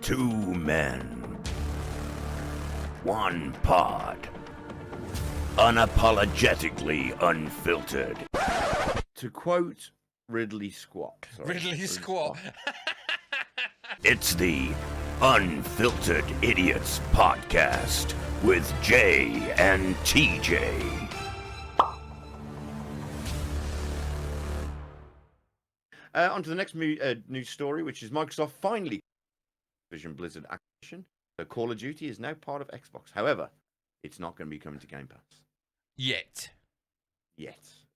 Two men. One pod. Unapologetically unfiltered. To quote Ridley Squat. Ridley Squat. It's the Unfiltered Idiots Podcast with Jay and TJ. On to the next news story, which is Microsoft finally Activision Blizzard acquisition. So Call of Duty is now part of Xbox. However, it's not going to be coming to Game Pass. Yet.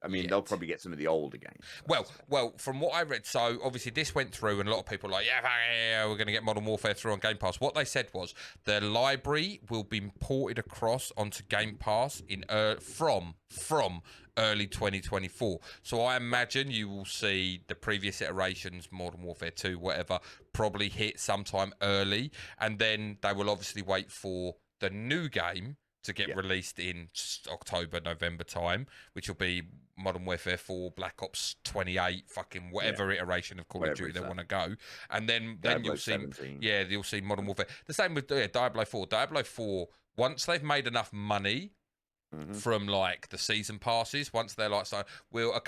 I mean, they'll probably get some of the older games. Well, from what I read, so obviously this went through, and a lot of people are like, yeah, we're going to get Modern Warfare through on Game Pass. What they said was the library will be ported across onto Game Pass from early 2024. So I imagine you will see the previous iterations, Modern Warfare 2, whatever, probably hit sometime early, and then they will obviously wait for the new game to get released in October, November time, which will be Modern Warfare 4, Black Ops 28, fucking whatever iteration of Call of Duty they want to go. And then you'll see, 17. You'll see Modern Warfare. The same with Diablo 4. Diablo 4, once they've made enough money from like the season passes, once they're like, so we'll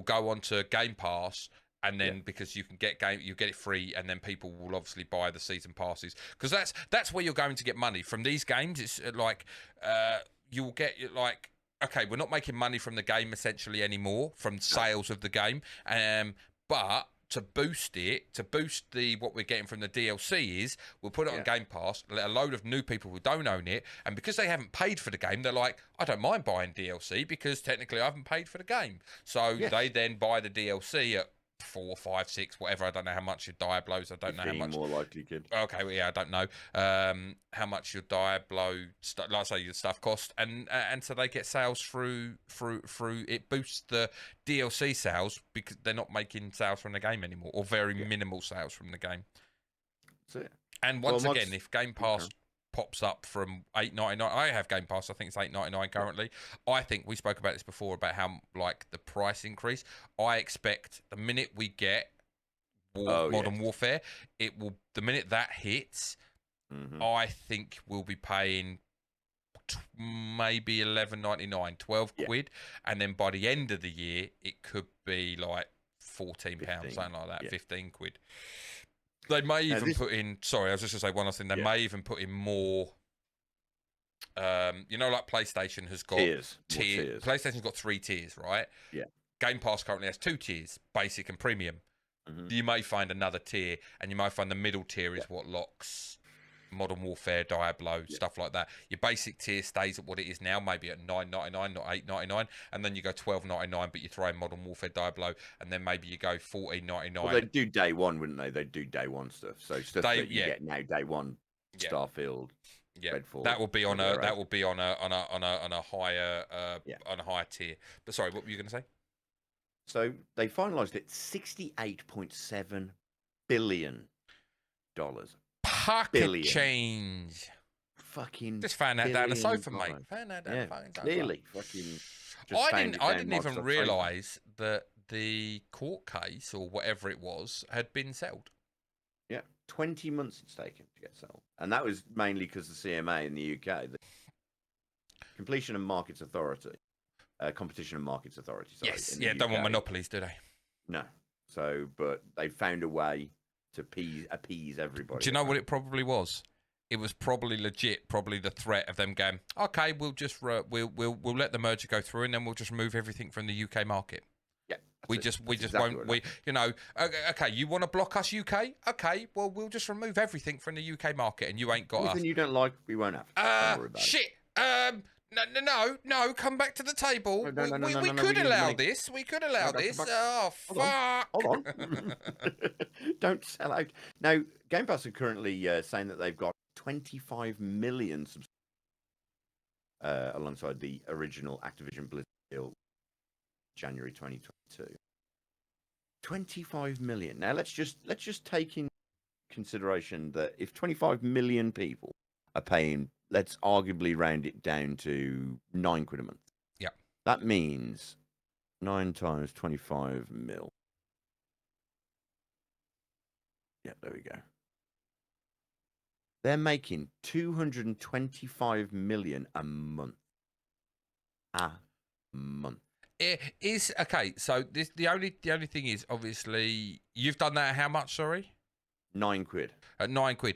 go on to Game Pass. And then because you get it free, and then people will obviously buy the season passes, because that's where you're going to get money from these games. It's like you'll get like, okay, we're not making money from the game essentially anymore from sales of the game, but to boost what we're getting from the DLC is we'll put it on Game Pass, let a load of new people who don't own it, and because they haven't paid for the game, they're like, I don't mind buying DLC because technically I haven't paid for the game. So they then buy the DLC at 4, 5, 6, whatever. I don't know how much your Diablos. I don't know how much. More likely, kid. Okay, well, I don't know how much your Diablo, like I say, your stuff cost, and so they get sales through. It boosts the DLC sales because they're not making sales from the game anymore, or very minimal sales from the game. That's it. And once again, if Game Pass pops up from $8.99. I have Game Pass. I think it's $8.99 currently. I think we spoke about this before about how like the price increase. I expect the minute we get Modern Warfare, it will. The minute that hits, I think we'll be paying maybe $11.99, 12 quid, and then by the end of the year, it could be like £14, something like that, 15 quid. They may even put in. Sorry, I was just going to say one other thing. They may even put in more. Like PlayStation has got tiers. PlayStation's got 3 tiers, right? Yeah. Game Pass currently has 2 tiers: basic and premium. You may find another tier, and you might find the middle tier is what locks Modern Warfare, Diablo, stuff like that. Your basic tier stays at what it is now, maybe at $9.99, not $8.99, and then you go $12.99, but you throw in Modern Warfare, Diablo, and then maybe you go $14.99. Well, they'd do day one, wouldn't they? They'd do day one stuff. So stuff that you get now, day one, Starfield, Redfall. That will be on a higher tier. But sorry, what were you going to say? So they finalised it, $68.7 billion. Pocket change. Fucking just found that down the sofa, mate. Found that down the fucking sofa. Clearly, fucking. I didn't even realise that the court case or whatever it was had been settled. Yeah, 20 months it's taken to get settled, and that was mainly because the CMA in the UK, the Competition and Markets Authority, Competition and Markets Authority. Sorry, don't want monopolies, do they? No. So, but they found a way to appease everybody. Do you know what it probably was? It was probably legit. Probably the threat of them going, okay, we'll just we'll let the merger go through, and then we'll just remove everything from the UK market. Yeah, we just won't. Okay, you want to block us UK? Okay, well we'll just remove everything from the UK market, and you ain't got anything you don't like. We won't have. Shit. No, come back to the table. We could allow this. We could allow this. Oh, fuck. Hold on. Don't sell out. Now, Game Pass are currently saying that they've got 25 million subscribers alongside the original Activision Blizzard deal, January 2022. 25 million. Now, let's just take in consideration that if 25 million people are paying, let's arguably round it down to £9 a month. Yeah. That means 9 times 25 mil. Yeah, there we go. They're making 225 million a month. A month. It is okay. So the only thing is, obviously, you've done that at how much? Sorry, £9. at £9.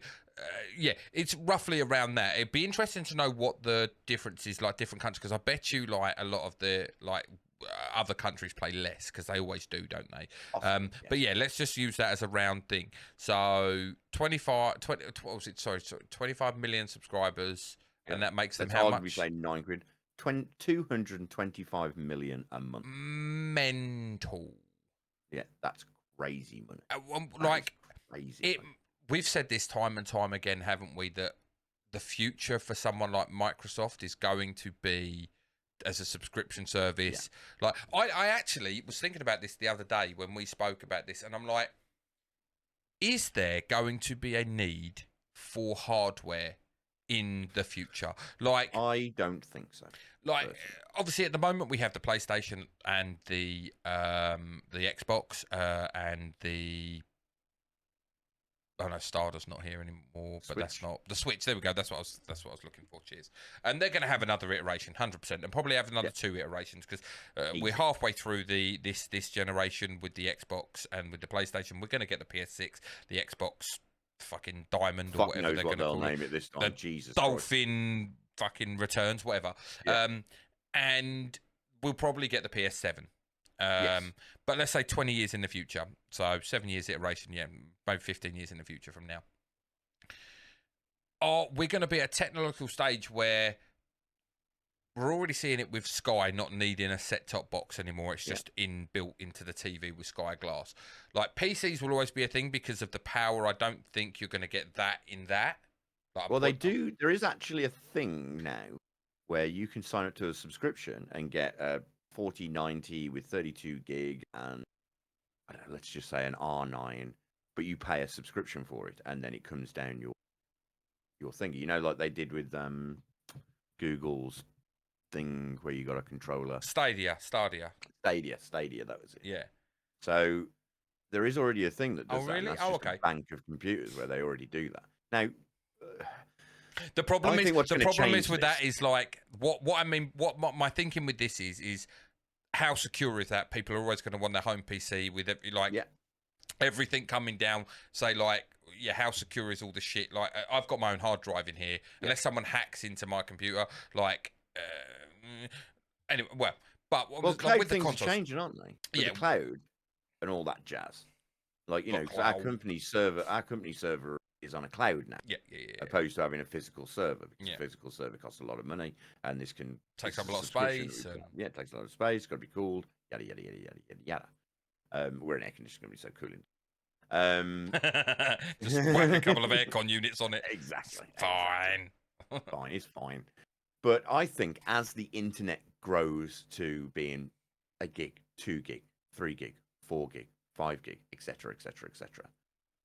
Yeah, it's roughly around that. It'd be interesting to know what the difference is, like different countries, because I bet you like a lot of the other countries play less because they always do, don't they? Often, yes. But yeah, let's just use that as a round thing. So 25 million subscribers, Yeah. and that makes them Let's how arguably much? say £9. 225 million a month. Mental. Yeah, that's crazy money. Like Crazy money. We've said this time and time again, haven't we, that the future for someone like Microsoft is going to be as a subscription service. Yeah. Like I actually was thinking about this the other day when we spoke about this, and I'm like, is there going to be a need for hardware in the future? Like, I don't think so. Like, personally. Obviously, at the moment we have the PlayStation and the Xbox and the. Oh no, Stardust not here anymore, but that's not the Switch. There we go. That's what I was looking for. Cheers. And they're going to have another iteration, 100%, and probably have another 2 iterations because we're halfway through this generation with the Xbox and with the PlayStation. We're going to get the PS6, the Xbox, fucking Diamond or whatever they're going to call name it this time. The Jesus Dolphin fucking Returns, whatever. Yeah. And we'll probably get the PS7. Yes. But let's say 20 years in the future. So 7 years iteration, yeah, maybe 15 years in the future from now. We're going to be at a technological stage where we're already seeing it with Sky not needing a set-top box anymore. It's just inbuilt into the TV with Sky Glass. Like, PCs will always be a thing because of the power. I don't think you're going to get that in that. Well, they do. There is actually a thing now where you can sign up to a subscription and get a 4090 with 32 gig and I don't know, let's just say an R9, but you pay a subscription for it, and then it comes down your thing. You know, like they did with Google's thing where you got a controller. Stadia. That was it. Yeah. So there is already a thing that does that. Oh, really? That. That's just okay. a bank of computers where they already do that. Now, the problem is with that is like what I mean. What my thinking with this is how secure is that? People are always going to want their home PC with everything coming down. Say like, how secure is all the shit? Like, I've got my own hard drive in here. Unless someone hacks into my computer, like, anyway, cloud with the things consoles, are changing, aren't they? With the cloud and all that jazz. Like, you know, because our company server is on a cloud now. Yeah. Opposed to having a physical server, because a physical server costs a lot of money, and this can takes up a lot of space. Yeah, it takes a lot of space. It's got to be cooled. Yada yada yada yada yada yada. We're an air conditioner company, so cooling. Just whack a couple of aircon units on it. Exactly. Fine. Fine. It's fine. But I think as the internet grows to being a gig, 2 gig, 3 gig, 4 gig, 5 gig, etc., etc., etc.,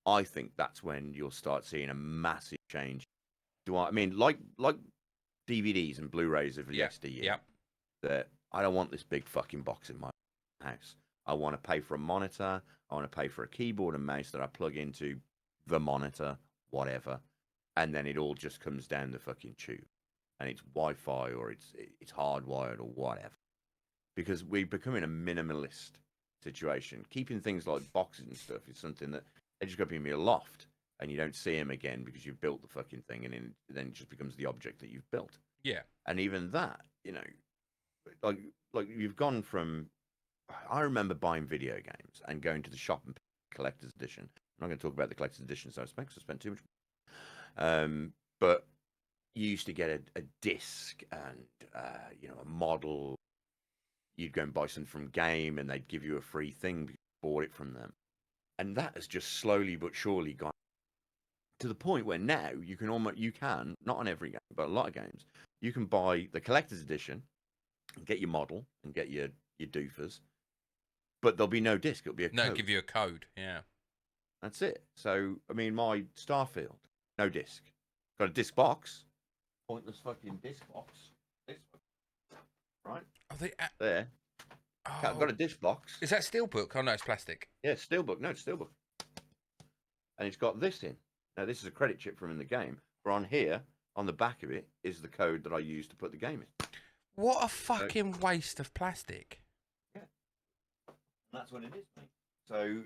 I think that's when you'll start seeing a massive change. I mean, like DVDs and Blu-rays of yesteryear. Yeah. That I don't want this big fucking box in my house. I want to pay for a monitor. I want to pay for a keyboard and mouse that I plug into the monitor, whatever, and then it all just comes down the fucking tube, and it's Wi-Fi or it's hardwired or whatever. Because we're becoming a minimalist situation. Keeping things like boxes and stuff is something that they just got to be in your loft, and you don't see them again because you've built the fucking thing, and then it just becomes the object that you've built. Yeah. And even that, you know, like you've gone from. I remember buying video games and going to the shop and collector's edition. I'm not going to talk about the collector's edition, so I spent too much. But you used to get a disc and you know, a model. You'd go and buy something from Game, and they'd give you a free thing because you bought it from them. And that has just slowly but surely gone to the point where now you can not on every game, but a lot of games, you can buy the collector's edition and get your model and get your doofers, but there'll be no disc. It'll be a code. Give you a code. Yeah, that's it. So I mean, my Starfield, no disc, got a disc box, pointless fucking disc box. Right there. I've got a disc box. Is that steelbook? Oh no, it's plastic. Yeah, steelbook. No, it's steelbook. And it's got this in. Now, this is a credit chip from in the game. But on here, on the back of it, is the code that I use to put the game in. What a fucking waste of plastic. Yeah. That's what it is, mate. So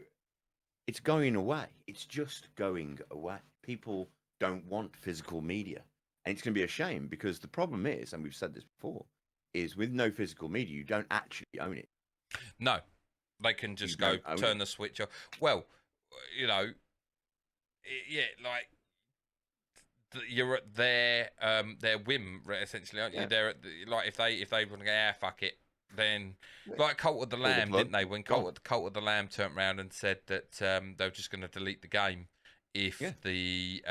it's going away. It's just going away. People don't want physical media. And it's going to be a shame because the problem is, and we've said this before, is with no physical media, you don't actually own it. No, they can just go turn the switch off. Well, you know, yeah, like you're at their whim essentially, aren't you? Yeah. They're at like if they want to go, fuck it, then like Cult of the Lamb, didn't they? When Cult of the Lamb turned around and said that they were just going to delete the game if the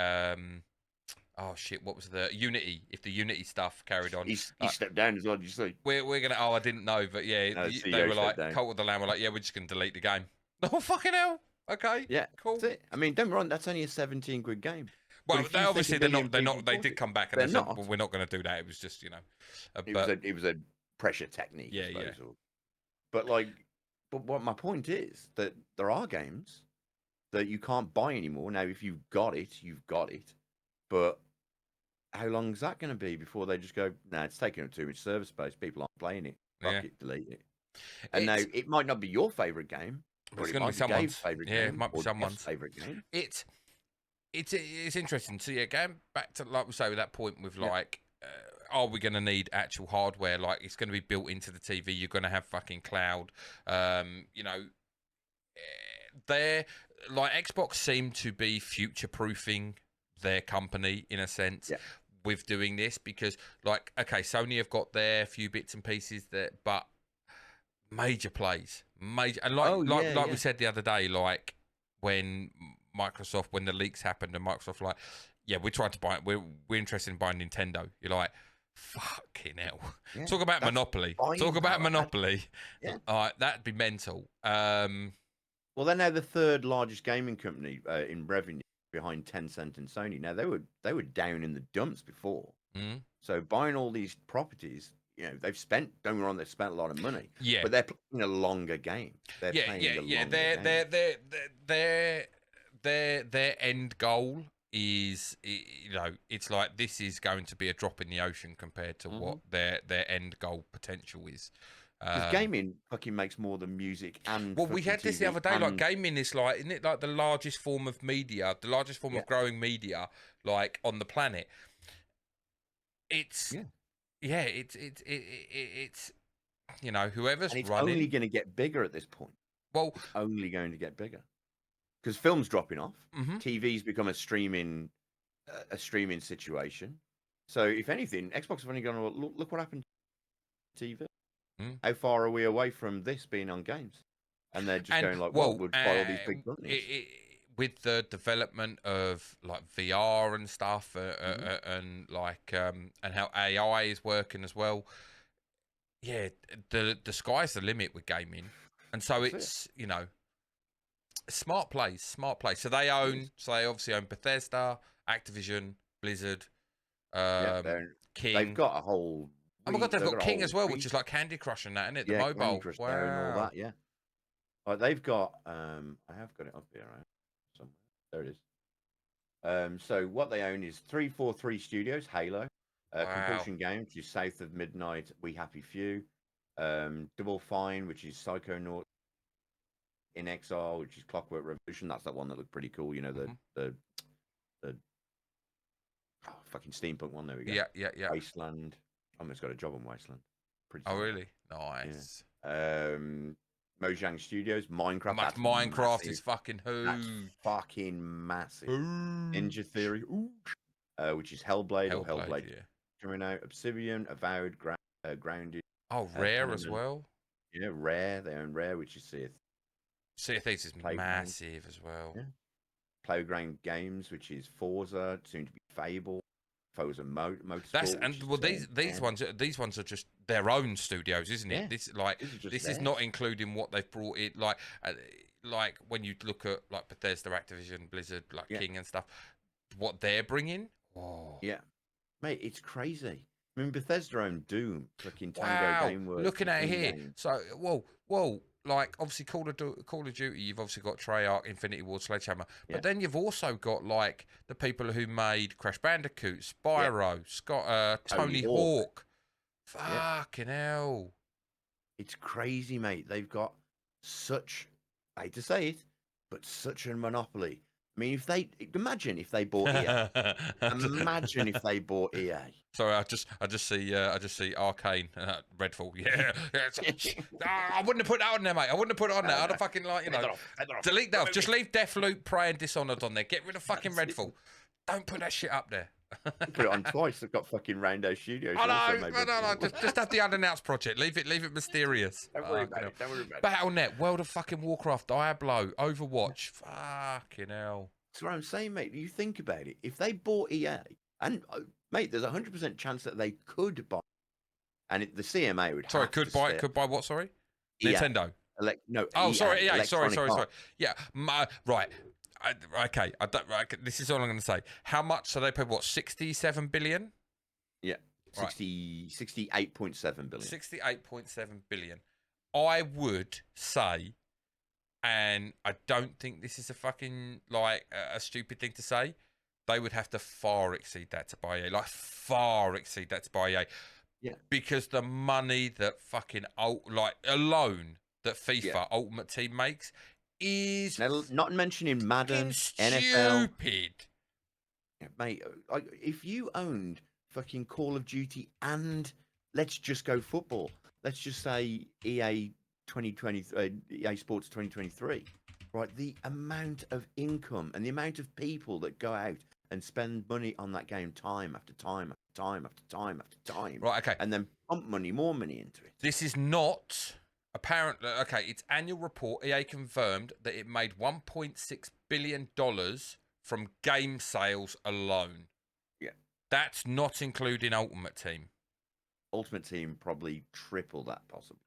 oh shit, what was the Unity? If the Unity stuff carried on, he stepped down as well. Did you see? We're gonna. Oh, I didn't know, but yeah, No, they were like Cult of the Lamb were like, yeah, we're just gonna delete the game. Oh fucking hell! Okay, Yeah, cool. That's it. I mean, don't get me wrong, that's only a 17 quid game. Well, they obviously they're not. They did come back and they said, not. well, we're not going to do that. It was just It was a pressure technique. Yeah, I suppose, But what my point is that there are games that you can't buy anymore. Now, if you've got it, you've got it. But how long is that going to be before they just go, nah, it's taking up too much server space. People aren't playing it. Fuck it, delete it. And now it might not be your favorite game, but it's going to be someone's favorite game. Yeah, it might be someone's favorite game. It's interesting. So yeah, going back to like we say with that point with like, are we going to need actual hardware? Like it's going to be built into the TV. You're going to have fucking cloud. You know, they're like Xbox seem to be future proofing their company in a sense. With doing this because like okay, Sony have got their few bits and pieces but major plays and like we said the other day, like when the leaks happened and Microsoft like we're trying to buy it, we're interested in buying Nintendo. You're like fucking hell. Talk about monopoly. That'd be mental. Well, they're now the third largest gaming company in revenue behind Tencent and Sony. Now they were down in the dumps before. So buying all these properties, you know, they've spent a lot of money. Yeah, but they're playing a longer game. They're playing a longer game. Their end goal is, you know, it's like this is going to be a drop in the ocean compared to what their end goal potential is. Because gaming fucking makes more than music and. Well, we had this the other day. Like gaming is like, isn't it like the largest form of media, the largest form of growing media, like on the planet? It's it's you know whoever's and it's running. only going to get bigger at this point. Well, it's only going to get bigger because film's dropping off. TV's become a streaming situation. So if anything, Xbox have only gone. Look what happened to TV. How far are we away from this being on games? And they're just going like, well, we'll buy all these big companies. With the development of like VR and stuff, and like and how AI is working as well. Yeah, the sky's the limit with gaming, and so it's you know, smart plays. So they obviously own Bethesda, Activision, Blizzard, King. They've got a whole. Oh my god, they've got King as well, which is like Candy Crush and that, isn't it? The mobile. Candy Crush and all that, yeah. Like they've got, I have got it up here, right? Somewhere. There it is. So what they own is 343 Studios, Halo, Compulsion Games, which is South of Midnight, We Happy Few, Double Fine, which is Psychonaut, In Exile, which is Clockwork Revolution. That's that one that looked pretty cool. You know, the fucking steampunk one. There we go. Yeah. Wasteland. I almost got a job on Wasteland. Pretty oh, really? Nice. Yeah. Mojang Studios, Minecraft. Minecraft is fucking huge. That's fucking massive. Ninja Theory, which is Hellblade or Hellblade. Yeah. Coming out. Obsidian, Avowed, Grounded. Oh, Rare as well. Yeah, Rare. They own Rare, which is Sea of Thieves is massive as well. Yeah. Playground Games, which is Forza, soon to be Fable. Forza Motorsport. These ones are just their own studios, isn't it? Yeah. This is not including what they've brought in. Like when you look at like Bethesda, Activision, Blizzard, like King and stuff, what they're bringing. Oh. Yeah, mate, it's crazy. I mean, Bethesda own Doom, fucking Tango Gameworks. Looking at it here, games. So whoa, like obviously Call of Duty, you've obviously got Treyarch, Infinity Ward, Sledgehammer, Yeah. but then you've also got like the people who made Crash Bandicoot, Spyro, Tony Hawk. Yeah. Fucking hell. It's crazy, mate. They've got such, I hate to say it, but such a monopoly. I mean, imagine if they bought EA. Imagine if they bought EA. Sorry, I just see Arcane, Redfall. Yeah, I wouldn't have put that on there, mate. I wouldn't have put it on there. I'd have fucking delete that off. Just leave Deathloop, Prey, and Dishonored on there. Get rid of fucking Redfall. Don't put that shit up there. Put it on twice. They've got fucking Roundhouse Studios. I know. Just have the unannounced project. Leave it mysterious. Don't worry about it. Don't worry about it. Battle.net, World of fucking Warcraft, Diablo, Overwatch. Fucking hell. That's what I'm saying, mate. You think about it. If they bought EA, and mate, there's a 100% chance that they could buy, and the CMA would. Sorry, have could to buy what? Sorry, EA. Nintendo. No. Oh, EA, sorry, EA. Sorry. Arts. Yeah, right. Okay, this is all I'm going to say. How much? So they paid what? 67 billion. Yeah, 68.7 billion. 68.7 billion. I would say, and I don't think this is a fucking like a stupid thing to say, they would have to far exceed that to buy EA. Like far exceed that to buy EA. Yeah. Because the money that fucking alone that FIFA Ultimate Team makes is Now, not mentioning Madden, stupid. NFL. Yeah, mate, if you owned fucking Call of Duty and let's just go football, let's just say EA 2020, EA Sports 2023, right? The amount of income and the amount of people that go out and spend money on that game time after time after time after time after time. Right, okay. And then pump more money into it. This is not apparently okay. Its annual report, EA confirmed that it made $1.6 billion from game sales alone. Yeah, that's not including Ultimate Team. Ultimate Team probably triple that, possibly.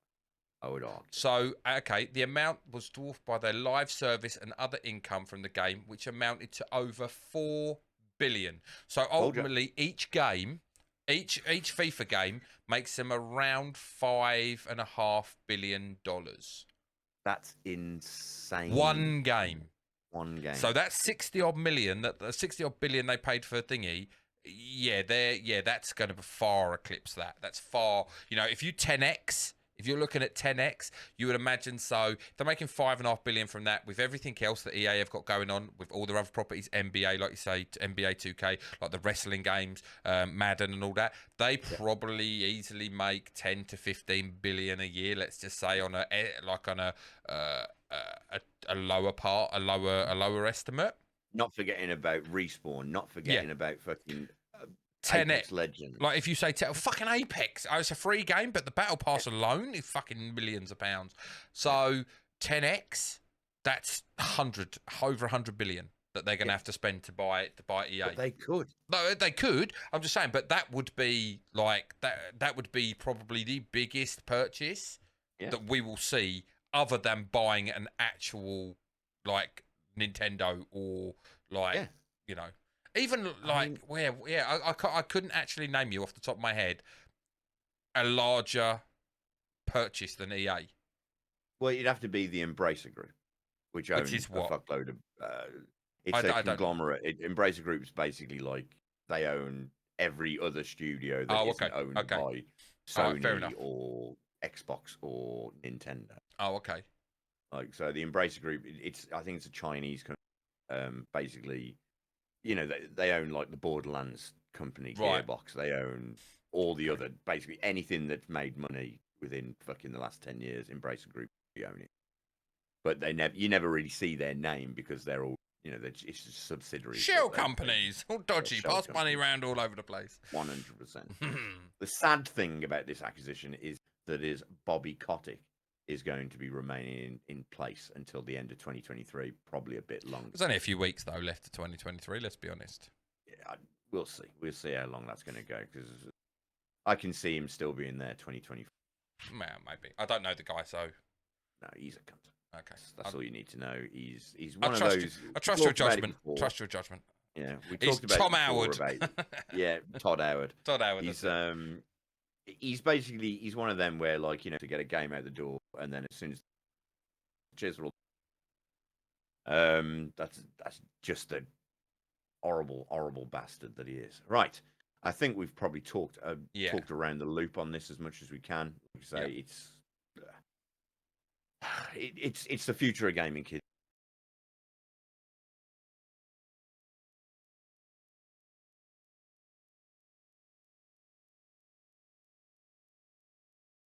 I would argue. So, okay, the amount was dwarfed by their live service and other income from the game, which amounted to over $4 billion. So ultimately, each game, each FIFA game makes them around $5.5 billion. That's insane. One game. So that's 60 odd million. That the 60 odd billion they paid for thingy. Yeah, that's going to far eclipse that. That's far. You know, if you 10x. If you're looking at 10x, you would imagine so. They're making $5.5 billion from that with everything else that EA have got going on, with all their other properties, NBA, like you say, NBA 2K, like the wrestling games, Madden and all that. They probably easily make 10 to 15 billion a year. Let's just say on a lower estimate. Not forgetting about Respawn. Not forgetting about fucking. 10x Legend. Like if you say fucking Apex, it's a free game, but the battle pass alone is fucking millions of pounds. So 10x, that's over 100 billion that they're going to have to spend to buy EA. But they could. No, they could. I'm just saying, but that would be like that would be probably the biggest purchase that we will see, other than buying an actual like Nintendo or like you know. Even like I couldn't actually name you off the top of my head a larger purchase than EA. Well, it'd have to be the Embracer Group, which owns a fuckload of. It's a conglomerate. Embracer Group's basically like they own every other studio that isn't owned by Sony or Xbox or Nintendo. Oh, okay. Like so, the Embracer Group. I think it's a Chinese company. Basically. You know, they own like the Borderlands company, Gearbox. They own all the other, basically anything that's made money within fucking the last 10 years. Embracer Group, they own it. But you never really see their name because they're all, you know, it's just subsidiaries. Shell companies, all dodgy, pass money around all over the place. 100%. The sad thing about this acquisition is that Bobby Kotick is going to be remaining in place until the end of 2023, probably a bit longer. There's only a few weeks, though, left to 2023, let's be honest. Yeah, we'll see. We'll see how long that's going to go, because I can see him still being there 2024. Well, maybe. I don't know the guy, so... No, he's a cunt. Okay. That's all you need to know. He's one of those... I trust your judgment. Trust your judgment. Yeah, we talked about Tom Howard. Todd Howard. Todd Howard. He's basically one of them where, like, you know, to get a game out the door, and then as soon as Cheers for all. That's just the horrible bastard that he is. Right. I think we've probably talked around the loop on this as much as we can. Like I say, it's the future of gaming, kids.